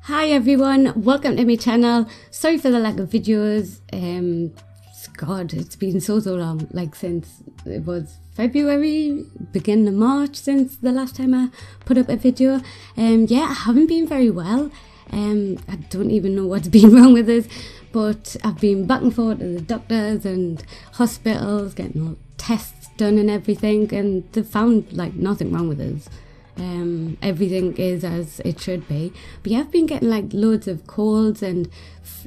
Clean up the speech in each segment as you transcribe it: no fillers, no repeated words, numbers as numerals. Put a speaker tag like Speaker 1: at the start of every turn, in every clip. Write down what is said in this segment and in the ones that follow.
Speaker 1: Hi everyone, welcome to my channel. Sorry for the lack of videos. God, it's been so long, like since it was February, beginning of March, since the last time I put up a video. Yeah, I haven't been very well. I don't even know what's been wrong with us, but I've been back and forth to the doctors and hospitals, getting all tests done and everything, and they've found like nothing wrong with us. Everything is as it should be. But yeah, I've been getting like loads of colds and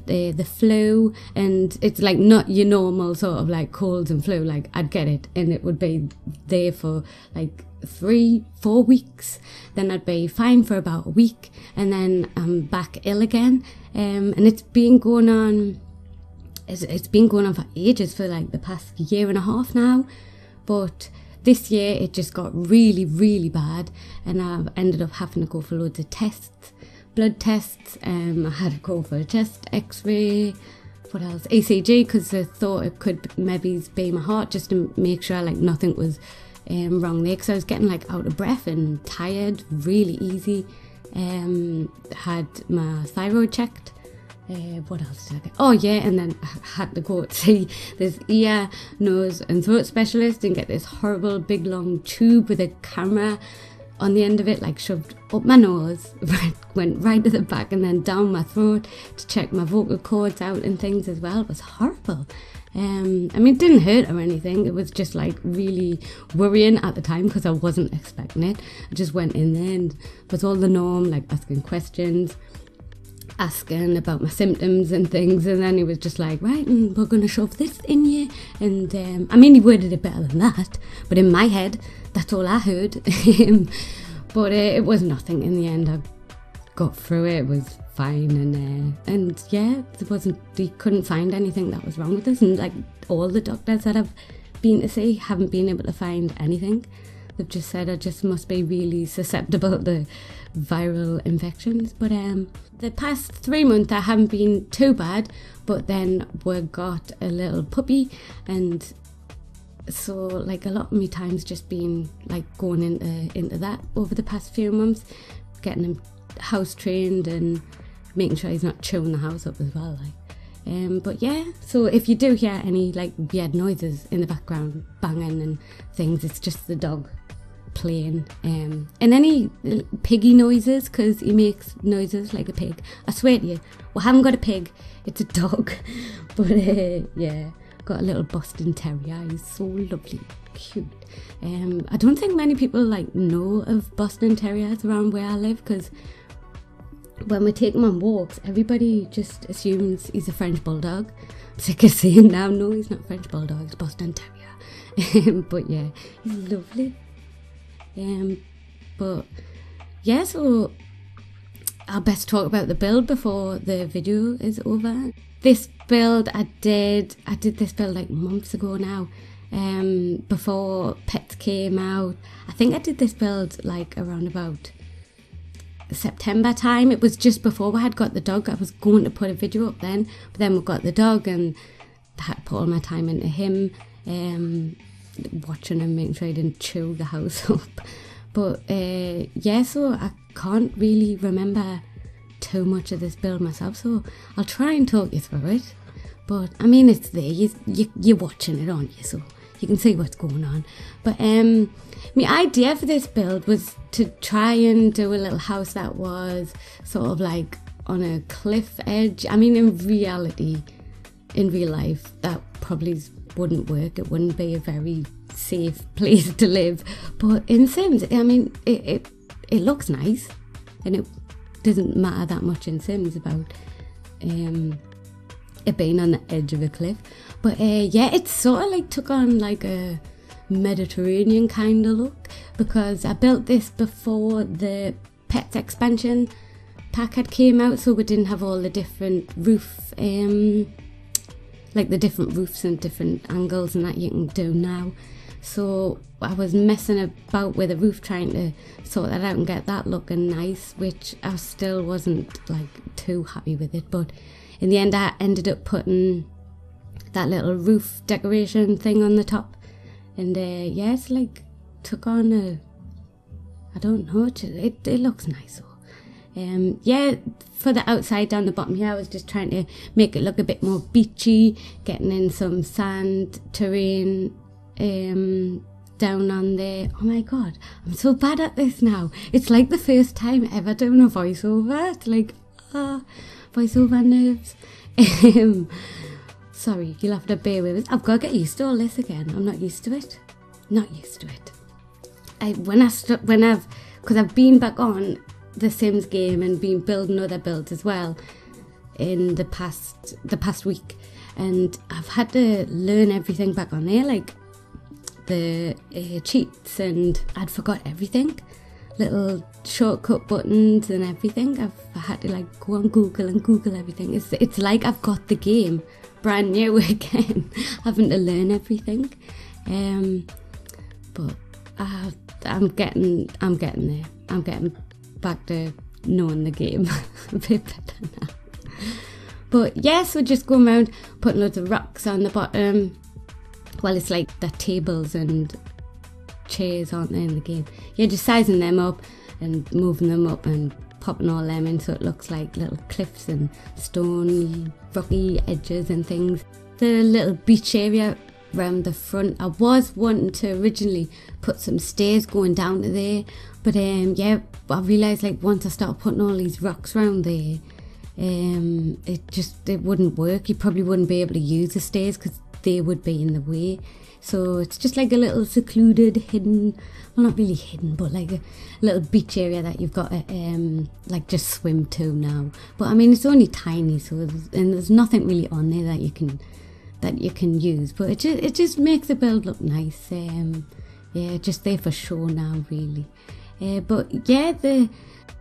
Speaker 1: the flu, and it's like not your normal sort of like colds and flu. Like I'd get it and it would be there for like 3-4 weeks, then I'd be fine for about a week, and then I'm back ill again. And it's been going on for ages, for like the past year and a half now. But this year it just got really bad, and I've ended up having to go for loads of tests, blood tests. I had to go for a chest x-ray, what else, ECG, because I thought it could maybe be my heart, just to make sure like nothing was wrong there, because I was getting like out of breath and tired really easy. Had my thyroid checked. What else did I get? Oh yeah, and then I had to go see this ear, nose and throat specialist and get this horrible big long tube with a camera on the end of it, like shoved up my nose, went right to the back and then down my throat to check my vocal cords out and things as well. It was horrible. I mean, it didn't hurt or anything. It was just like really worrying at the time because I wasn't expecting it. I just went in there and was all the norm, like asking questions, asking about my symptoms and things, and then he was just like, right, and we're going to shove this in you. And I mean, he worded it better than that, but in my head that's all I heard. But it was nothing in the end. I got through it. It was fine, and yeah, they couldn't find anything that was wrong with us, and like all the doctors that I've been to see haven't been able to find anything. They've just said I just must be really susceptible to viral infections. But the past 3 months I haven't been too bad, but then we got a little puppy, and so like a lot of me time's just been like going into that over the past few months, getting him house trained and making sure he's not chewing the house up as well, like. But yeah, so if you do hear any like weird noises in the background, banging and things, it's just the dog playing. And any piggy noises, because he makes noises like a pig. I swear to you, we haven't got a pig, it's a dog. But yeah, got a little Boston Terrier. He's so lovely, cute. I don't think many people like know of Boston Terriers around where I live, because when we take him on walks, everybody just assumes he's a French bulldog. I'm sick of saying now, no, he's not French bulldog, it's Boston Terrier. But yeah, he's lovely. But yeah, so I'll best talk about the build before the video is over. This build I did this build like months ago now, before pets came out. I think I did this build like around about September time. It was just before we had got the dog. I was going to put a video up then, but then we got the dog and I had to put all my time into him, watching him, making sure he didn't chew the house up. But yeah, so I can't really remember too much of this build myself, so I'll try and talk you through it. But I mean, it's there, you're watching it, aren't you, so you can see what's going on. But my idea for this build was to try and do a little house that was sort of like on a cliff edge. I mean, in reality, in real life, that probably wouldn't work. It wouldn't be a very safe place to live. But in Sims, I mean, it looks nice, and it doesn't matter that much in Sims about it being on the edge of a cliff. But yeah, it sort of like took on like a Mediterranean kind of look, because I built this before the Pets expansion pack had came out, so we didn't have all the different roof, like the different roofs and different angles and that you can do now. So I was messing about with the roof, trying to sort that out and get that looking nice, which I still wasn't like too happy with it. But in the end I ended up putting that little roof decoration thing on the top, and yeah, it's like took on a, I don't know, it looks nice. So Yeah, for the outside down the bottom here, I was just trying to make it look a bit more beachy, getting in some sand, terrain, down on there. Oh my god, I'm so bad at this now. It's like the first time ever doing a voiceover. It's like, voiceover nerves. Sorry, you'll have to bear with it. I've got to get used to all this again. I'm not used to it. Not used to it. Because I've been back on the Sims game and been building other builds as well in the past week, and I've had to learn everything back on there, like the cheats, and I'd forgot everything, little shortcut buttons and everything. I had to like go on Google and Google everything. It's like I've got the game brand new again, having to learn everything. But I'm getting there. I'm getting back to knowing the game a bit better now. But yes, we're just going around putting loads of rocks on the bottom. Well, it's like the tables and chairs, aren't they, in the game? Yeah, just sizing them up and moving them up and popping all them in so it looks like little cliffs and stony, rocky edges and things. The little beach area around the front, I was wanting to originally put some stairs going down to there, but yeah, I realised like once I started putting all these rocks around there, it wouldn't work. You probably wouldn't be able to use the stairs because they would be in the way. So it's just like a little secluded, hidden, well, not really hidden, but like a little beach area that you've got to like just swim to now. But I mean, it's only tiny, so there's nothing really on there that you can use, but it just makes the build look nice. Yeah, just there for show now, really. But yeah, the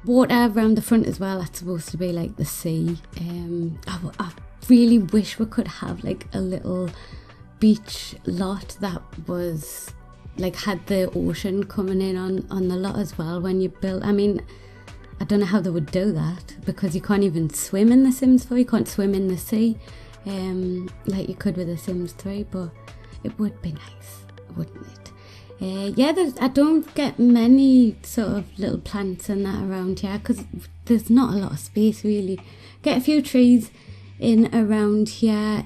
Speaker 1: water around the front as well, that's supposed to be like the sea. I really wish we could have like a little beach lot that was like had the ocean coming in on the lot as well when you build. I mean, I don't know how they would do that because you can't even swim in The Sims 4. You can't swim in the sea like you could with The Sims 3, but it would be nice, wouldn't it? Yeah, I don't get many sort of little plants and that around here because there's not a lot of space really. Get a few trees in around here,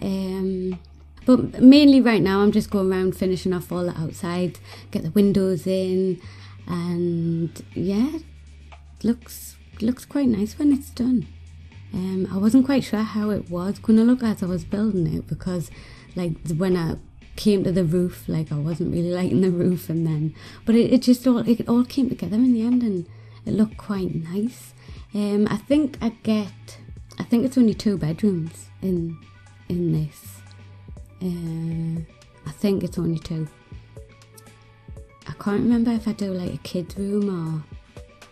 Speaker 1: but mainly right now I'm just going around finishing off all the outside, get the windows in, and yeah, looks quite nice when it's done. I wasn't quite sure how it was going to look as I was building it because like when I came to the roof, like I wasn't really liking the roof, and then but it all came together in the end and it looked quite nice. I think it's only 2 bedrooms in this. I think it's only 2. I can't remember if I do like a kid's room or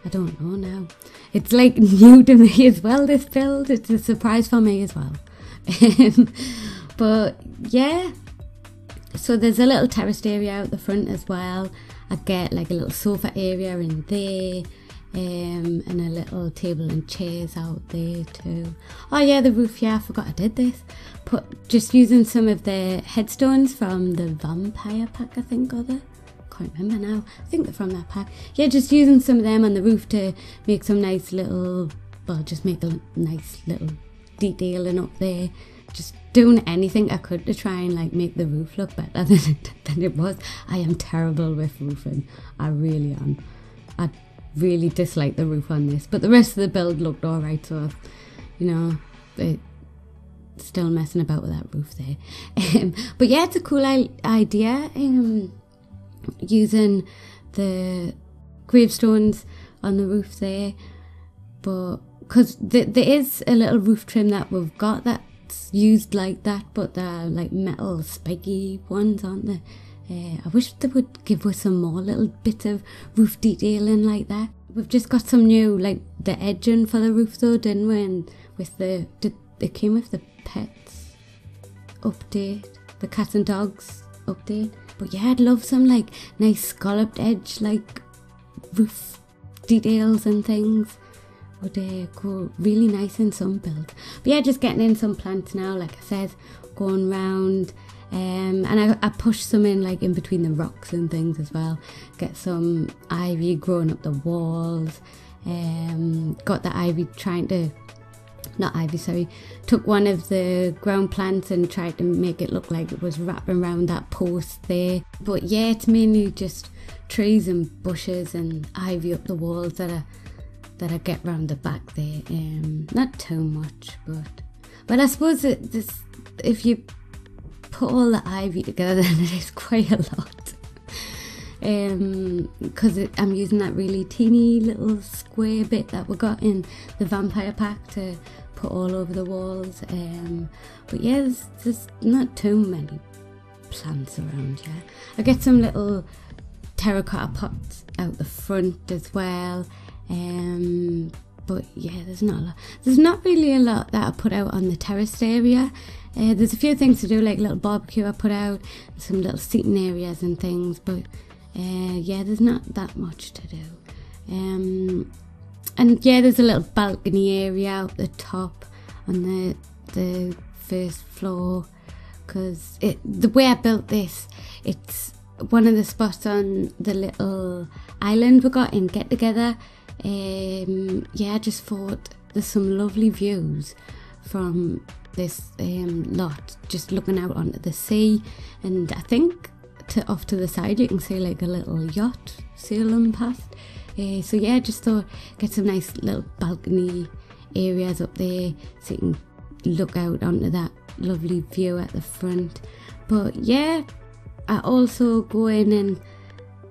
Speaker 1: I don't know now. It's like new to me as well, this build. It's a surprise for me as well. But yeah, so there's a little terraced area out the front as well. I get like a little sofa area in there, and a little table and chairs out there too. Oh yeah, the roof, yeah, I forgot I did this. Just using some of the headstones from the vampire pack, I think, or the can't remember now. I think they're from that pack. Yeah, just using some of them on the roof to make some nice little, well, just make a nice little detailing up there. Just doing anything I could to try and like make the roof look better than it was. I am terrible with roofing. I really am. I really dislike the roof on this, but the rest of the build looked alright, so you know, still messing about with that roof there. But yeah, it's a cool idea. Using the gravestones on the roof there, but because there is a little roof trim that we've got that's used like that, but they're like metal spiky ones, aren't they? I wish they would give us some more little bits of roof detailing like that. We've just got some new, like the edging for the roof though, didn't we? And with it came with the pets update, the cats and dogs update. But yeah, I'd love some like nice scalloped edge, like roof details and things. Would go really nice in some build. But yeah, just getting in some plants now, like I said, going round. And I push some in like in between the rocks and things as well. Get some ivy growing up the walls. Got the ivy, took one of the ground plants and tried to make it look like it was wrapping around that post there. But yeah, it's mainly just trees and bushes and ivy up the walls that I get round the back there. Not too much, but I suppose if you put all the ivy together, then it is quite a lot. Because I'm using that really teeny little square bit that we got in the vampire pack to put all over the walls. But yeah, there's not too many plants around here. I get some little terracotta pots out the front as well. But yeah, there's not a lot. There's not really a lot that I put out on the terrace area. There's a few things to do, like a little barbecue I put out, some little seating areas and things, but yeah, there's not that much to do. And yeah, there's a little balcony area out the top on the first floor, because the way I built this, it's one of the spots on the little island we got in Get Together. Yeah, I just thought there's some lovely views from this lot, just looking out onto the sea, and I think off to the side you can see like a little yacht sailing past. So yeah, I just thought get some nice little balcony areas up there so you can look out onto that lovely view at the front. But yeah, I also go in and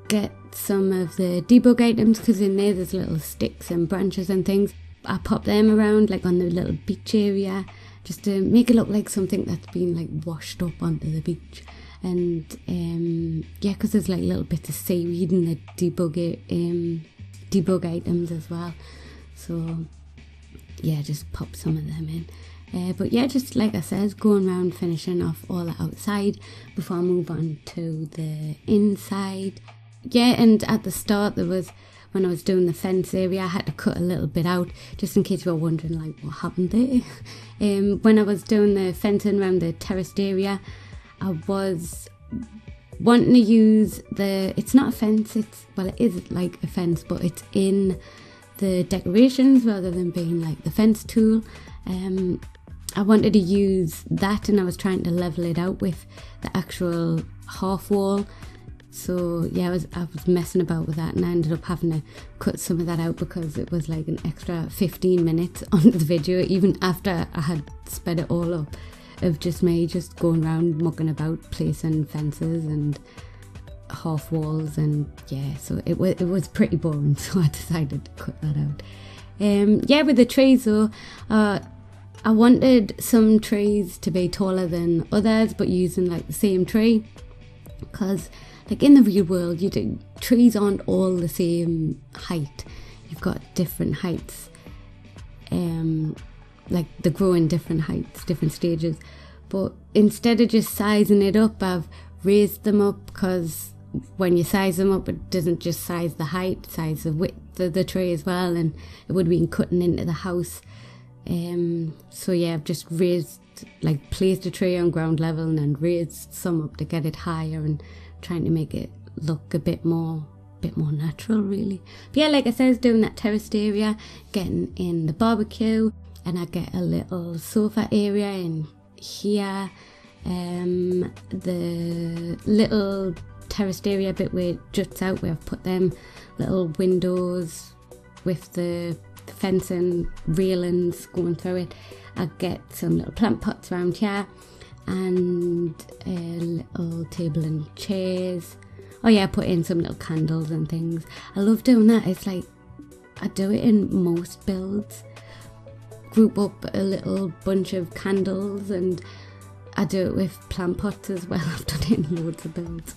Speaker 1: get some of the debug items, because in there's little sticks and branches and things. I pop them around like on the little beach area just to make it look like something that's been like washed up onto the beach. And yeah, because there's like little bits of seaweed in the debug items as well. So yeah, just pop some of them in. But yeah, just like I said, going around finishing off all the outside before I move on to the inside. Yeah, and at the start when I was doing the fence area, I had to cut a little bit out, just in case you were wondering like what happened there. When I was doing the fencing around the terraced area, I was wanting to use it's not a fence, it is like a fence, but it's in the decorations rather than being like the fence tool. I wanted to use that, and I was trying to level it out with the actual half wall. So yeah, I was messing about with that, and I ended up having to cut some of that out because it was like an extra 15 minutes on the video, even after I had sped it all up, of just me just going around mucking about placing fences and half walls, and yeah, so it was pretty boring, so I decided to cut that out. Yeah, with the trees though, I wanted some trees to be taller than others, but using like the same tree, because like in the real world, trees aren't all the same height. You've got different heights, like they grow in different heights, different stages. But instead of just sizing it up, I've raised them up, because when you size them up, it doesn't just size the height, size the width of the tree as well, and it would have been cutting into the house. So yeah, I've just placed a tree on ground level and then raised some up to get it higher, and trying to make it look a bit more natural really. But yeah, like I said, I was doing that terraced area, getting in the barbecue, and I get a little sofa area in here. The little terraced area bit where it juts out, where I've put them little windows with the fencing railings going through it. I get some little plant pots around here, and a little table and chairs. Oh yeah, I put in some little candles and things. I love doing that. It's like I do it in most builds. Group up a little bunch of candles, and I do it with plant pots as well. I've done it in loads of builds.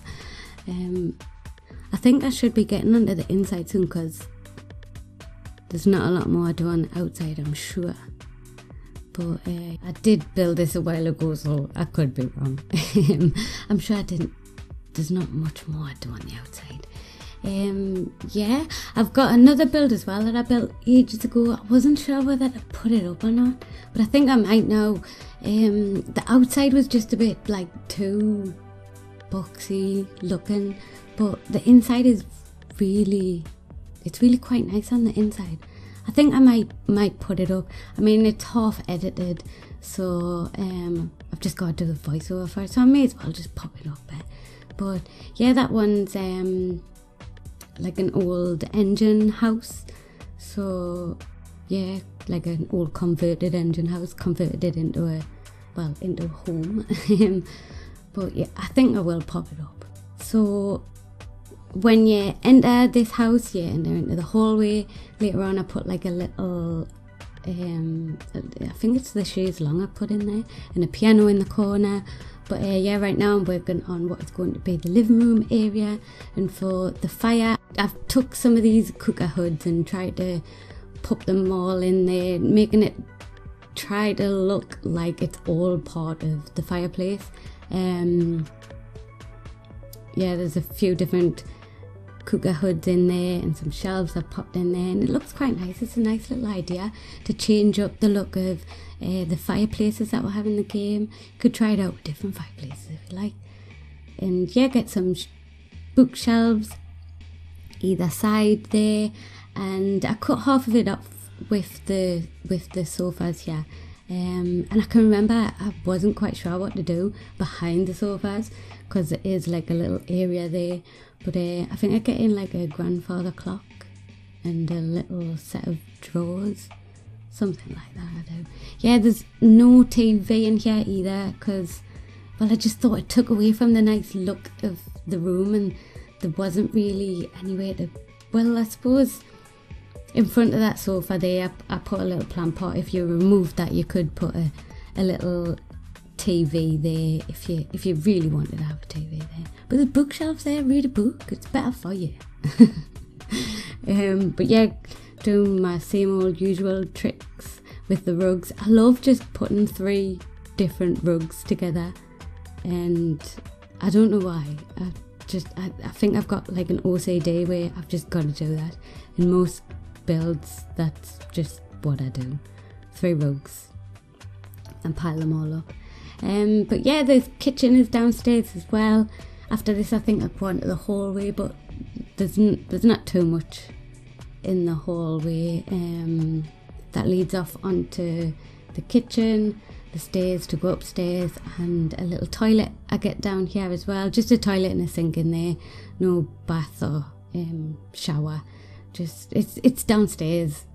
Speaker 1: I think I should be getting onto the inside soon, because there's not a lot more I do on the outside, I'm sure. But I did build this a while ago, so I could be wrong. I'm sure I didn't. There's not much more I do on the outside. Yeah, I've got another build as well that I built ages ago. I wasn't sure whether to put it up or not, but I think I might now. The outside was just a bit like too boxy looking, but the inside is really it's really quite nice on the inside. I think I might put it up. I mean, it's half edited, so I've just got to do the voiceover for it, so I may as well just pop it up there. But yeah, that one's like an old engine house, so yeah, like an old converted engine house, converted it into a home. But yeah, I think I will pop it up. So when you enter this house, you enter into the hallway. Later on I put like a little I think it's the chaise longue I put in there, and a piano in the corner. But yeah, right now I'm working on what is going to be the living room area. And for the fire, I've took some of these cooker hoods and tried to put them all in there, making it try to look like it's all part of the fireplace. Yeah, there's a few different cooker hoods in there and some shelves I've popped in there, and it looks quite nice. It's a nice little idea to change up the look of the fireplaces that we have in the game. You could try it out with different fireplaces if you like. And yeah, get some bookshelves either side there, and I cut half of it up with the sofas here. And I can remember I wasn't quite sure what to do behind the sofas, because it is like a little area there. But I think I get in like a grandfather clock and a little set of drawers, something like that. I do. Yeah, there's no TV in here either, because, well, I just thought it took away from the nice look of the room, and there wasn't really anywhere to, well, I suppose in front of that sofa there, I put a little plant pot. If you removed that, you could put a little TV there if you really wanted to have a TV there. But there's bookshelves there. Read a book. It's better for you. But yeah, doing my same old usual tricks with the rugs. I love just putting 3 different rugs together, and I don't know why. I think I've got like an OCD where I've just got to do that. In most builds, that's just what I do. 3 rugs and pile them all up. But yeah, the kitchen is downstairs as well. After this, I think I'll go into the hallway, but there's not too much in the hallway. That leads off onto the kitchen, the stairs to go upstairs, and a little toilet I get down here as well. Just a toilet and a sink in there. No bath or shower. Just it's downstairs,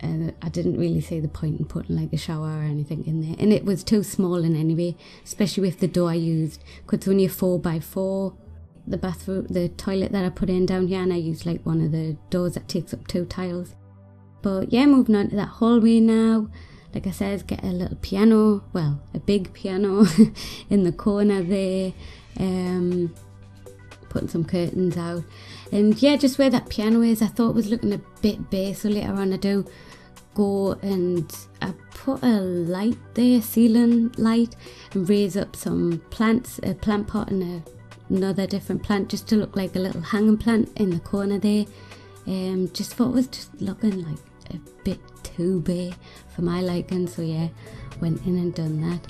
Speaker 1: and I didn't really see the point in putting like a shower or anything in there, and it was too small in anyway, especially with the door I used, because it's only a 4x4, the bathroom, the toilet that I put in down here, and I used like one of the doors that takes up 2 tiles. But yeah, moving on to that hallway now. Like I said, get a little piano, well, a big piano in the corner there. Putting some curtains out, and yeah, just where that piano is, I thought it was looking a bit bare, so later on I do go and I put a light there, ceiling light, and raise up some plants, a plant pot and another different plant, just to look like a little hanging plant in the corner there. Just thought it was just looking like a bit too bare for my liking, so yeah, went in and done that.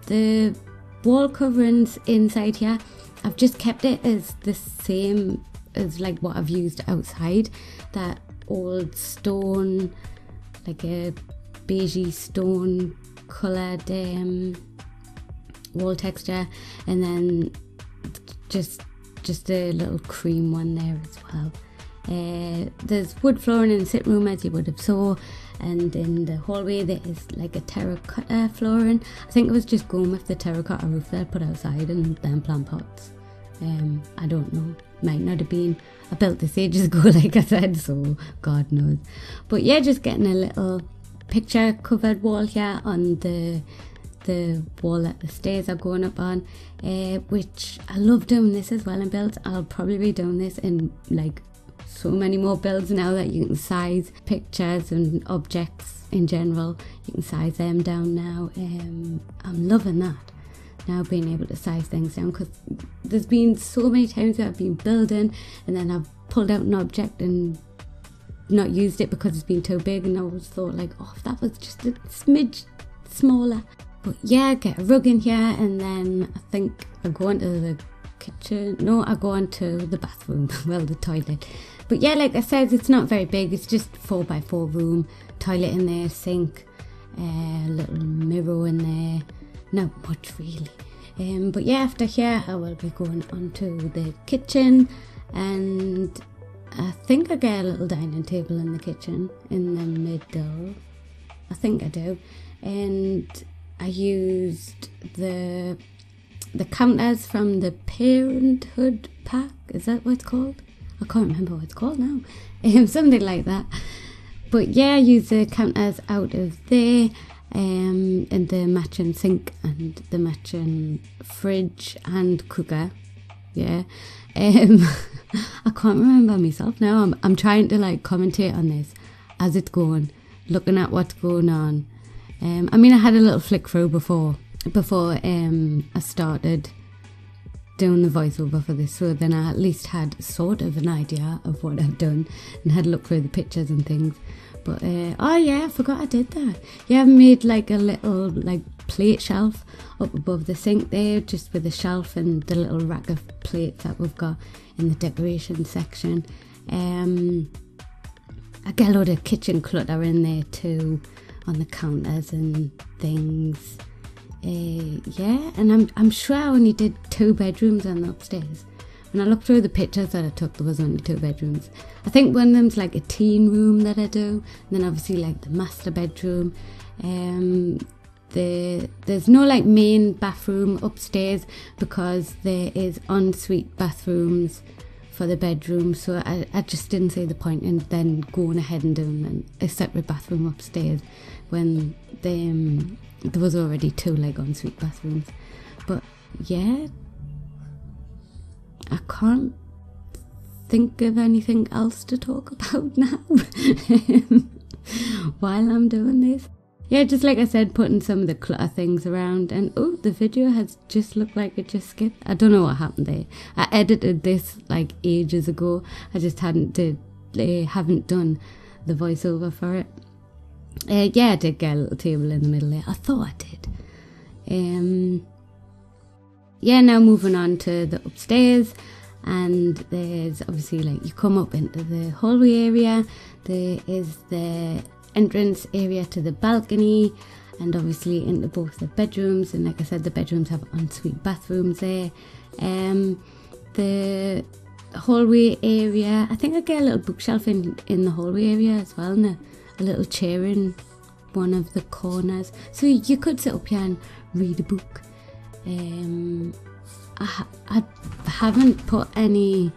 Speaker 1: The wall coverings inside here, I've just kept it as the same as like what I've used outside. That old stone, like a beigey stone coloured wall texture, and then just a little cream one there as well. There's wood flooring in the sitting room, as you would have saw, and in the hallway there is like a terracotta flooring. I think it was just going with the terracotta roof that I put outside, and then plant pots. I don't know, might not have been, I built this ages ago like I said, so God knows. But yeah, just getting a little picture covered wall here on the wall that the stairs are going up on, which I love doing this as well in builds. I'll probably be doing this in like so many more builds now that you can size pictures and objects in general. You can size them down now. I'm loving that now, being able to size things down, because there's been so many times that I've been building and then I've pulled out an object and not used it because it's been too big, and I always thought like, oh, if that was just a smidge smaller. But yeah, get a rug in here, and then I think I go into the kitchen, no, I go into the bathroom, well, the toilet, But yeah, like I said, it's not very big. It's just 4x4 room, toilet in there, sink, little mirror in there. Not much really. But yeah, after here I will be going onto the kitchen, and I think I get a little dining table in the kitchen in the middle. I think I do. And I used the counters from the Parenthood pack. Is that what it's called? I can't remember what it's called now. Something like that. But yeah, I used the counters out of there. And the matching sink and the matching fridge and cooker. Yeah. I can't remember myself now. I'm trying to like commentate on this as it's going, looking at what's going on. I mean, I had a little flick through before I started doing the voiceover for this, so then I at least had sort of an idea of what I've done and had a look through the pictures and things. But oh yeah, I forgot I did that. Yeah, I made like a little like plate shelf up above the sink there, just with a shelf and the little rack of plates that we've got in the decoration section. I get a load of kitchen clutter in there too, on the counters and things. Yeah, and I'm sure I only did 2 bedrooms on the upstairs. When I looked through the pictures that I took, there was only 2 bedrooms. I think one of them's like a teen room that I do, and then obviously like the master bedroom. There's no like main bathroom upstairs because there is ensuite bathrooms for the bedroom, so I just didn't see the point in then going ahead and doing a separate bathroom upstairs when there was already 2 like ensuite bathrooms. But yeah, I can't think of anything else to talk about now while I'm doing this. Yeah, just like I said, putting some of the clutter things around, and oh, the video has just looked like it just skipped. I don't know what happened there. I edited this like ages ago. I just haven't done the voiceover for it. Yeah, I did get a little table in the middle there. I thought I did. Yeah, now moving on to the upstairs, and there's obviously like you come up into the hallway area. There is the entrance area to the balcony, and obviously into both the bedrooms, and like I said, the bedrooms have ensuite bathrooms there. The hallway area, I think I get a little bookshelf in the hallway area as well, and a little chair in one of the corners, so you could sit up here and read a book. I haven't put any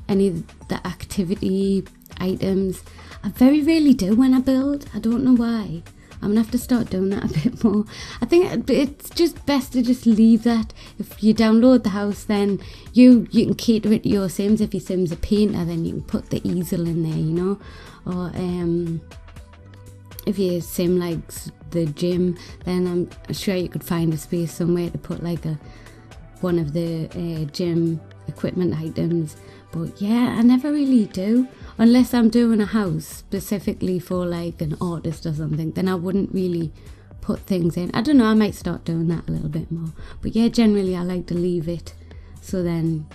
Speaker 1: of the activity items. I very rarely do when I build. I don't know why. I'm gonna have to start doing that a bit more. I think it's just best to just leave that. If you download the house, then you can cater it to your Sims. If your Sim's a painter, then you can put the easel in there, you know. Or if your Sim likes the gym, then I'm sure you could find a space somewhere to put like one of the gym equipment items. But yeah, I never really do, unless I'm doing a house specifically for like an artist or something. Then I wouldn't really put things in. I don't know, I might start doing that a little bit more. But yeah, generally I like to leave it, so then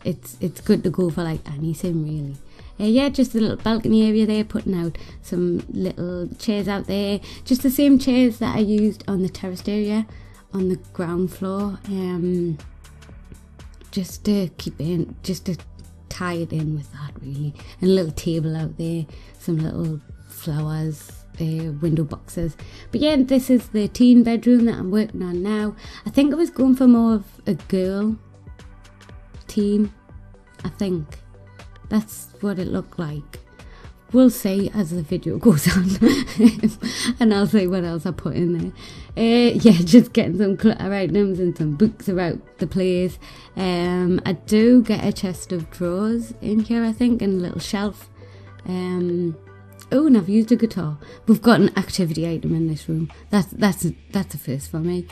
Speaker 1: it's good to go for like any Sim really. Yeah, just a little balcony area there, putting out some little chairs out there, just the same chairs that I used on the terraced area on the ground floor, just to keep in, just to tie it in with that really. And a little table out there, some little flowers, window boxes. But yeah, this is the teen bedroom that I'm working on now. I think I was going for more of a girl teen. I think that's what it looked like. We'll see as the video goes on. And I'll see what else I put in there. Yeah, just getting some clutter items and some books about the place. I do get a chest of drawers in here, I think, and a little shelf. Oh, and I've used a guitar. We've got an activity item in this room. That's a first for me.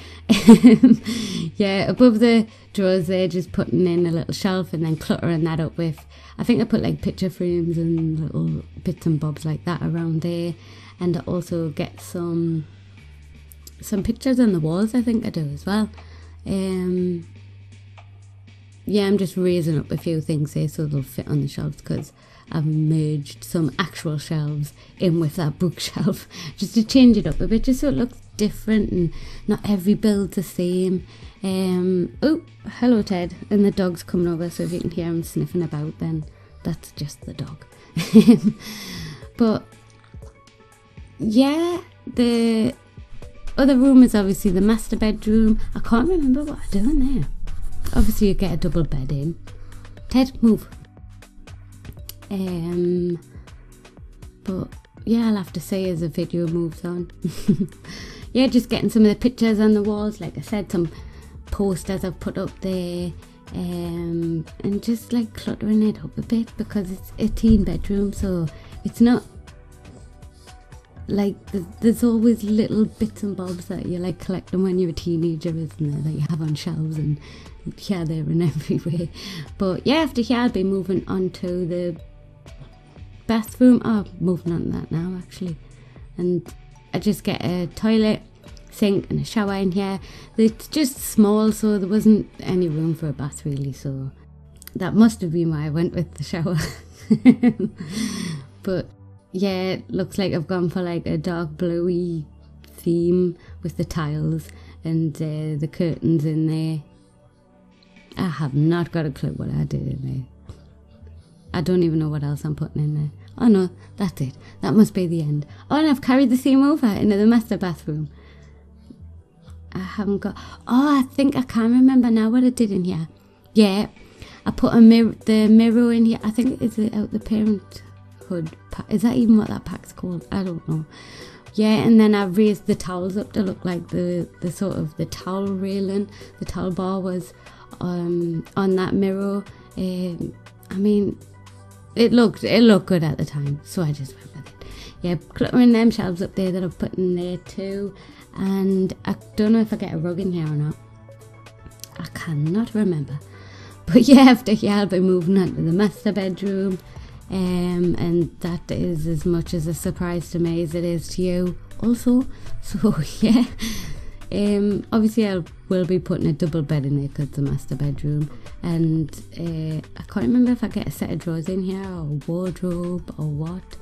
Speaker 1: Yeah, above the drawers there, just putting in a little shelf and then cluttering that up with, I think I put like picture frames and little bits and bobs like that around there. And I also get some pictures on the walls, I think I do as well. Yeah, I'm just raising up a few things here so they'll fit on the shelves, because I've merged some actual shelves in with that bookshelf just to change it up a bit, just so it looks different and not every build's the same. Oh, hello Ted, and the dog's coming over, so if you can hear him sniffing about, then that's just the dog. But yeah, the other room is obviously the master bedroom. I can't remember what I do in there. Obviously you get a double bed in. Ted, move. But yeah, I'll have to say as the video moves on. Yeah, just getting some of the pictures on the walls, like I said, some posters I've put up there, and just like cluttering it up a bit, because it's a teen bedroom, so it's not like there's always little bits and bobs that you like collecting when you're a teenager, isn't there, that you have on shelves and here, there and everywhere. But yeah, after here I'll be moving on to the bathroom. Oh, moving on to that now actually. And I just get a toilet, sink and a shower in here. It's just small, so there wasn't any room for a bath really, so that must have been why I went with the shower. But yeah, it looks like I've gone for like a dark bluey theme with the tiles and the curtains in there. I have not got a clue what I did in there. I don't even know what else I'm putting in there. Oh no, that's it. That must be the end. Oh, and I've carried the theme over into the master bathroom. I haven't got... Oh, I think I can remember now what I did in here. Yeah, I put the mirror in here. I think it's out the Parenthood pack. Is that even what that pack's called? I don't know. Yeah, and then I raised the towels up to look like the sort of the towel railing. The towel bar was on that mirror. I mean, it looked good at the time, so I just went with it. Yeah, cluttering them shelves up there that I've put in there too. And I don't know if I get a rug in here or not. I cannot remember. But yeah, after here I'll be moving on to the master bedroom. And that is as much as a surprise to me as it is to you also. So yeah, obviously I will be putting a double bed in there because it's the master bedroom. And I can't remember if I get a set of drawers in here or a wardrobe or what.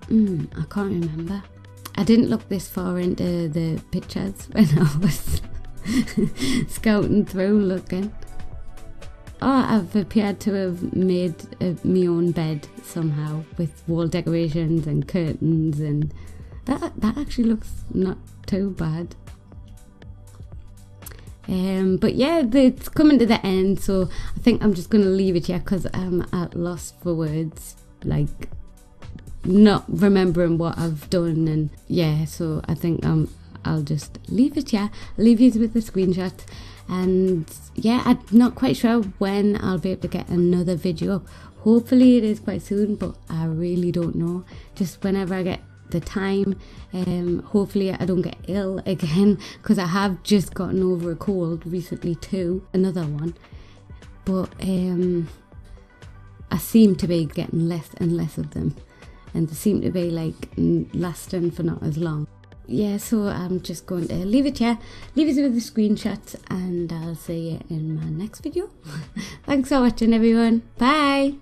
Speaker 1: I can't remember. I didn't look this far into the pictures when I was scouting through looking. Oh, I've appeared to have made my own bed somehow with wall decorations and curtains, and that actually looks not too bad. But yeah, it's coming to the end, so I think I'm just going to leave it here because I'm at loss for words, like not remembering what I've done. And yeah, so I think I'll just leave it here. I'll leave you with the screenshot. And yeah, I'm not quite sure when I'll be able to get another video up. Hopefully it is quite soon, but I really don't know. Just whenever I get the time. Hopefully I don't get ill again, because I have just gotten over a cold recently too, another one. But I seem to be getting less and less of them, and they seem to be like lasting for not as long. Yeah, so I'm just going to leave it here, leave it with the screenshots, and I'll see you in my next video. Thanks for watching everyone. Bye.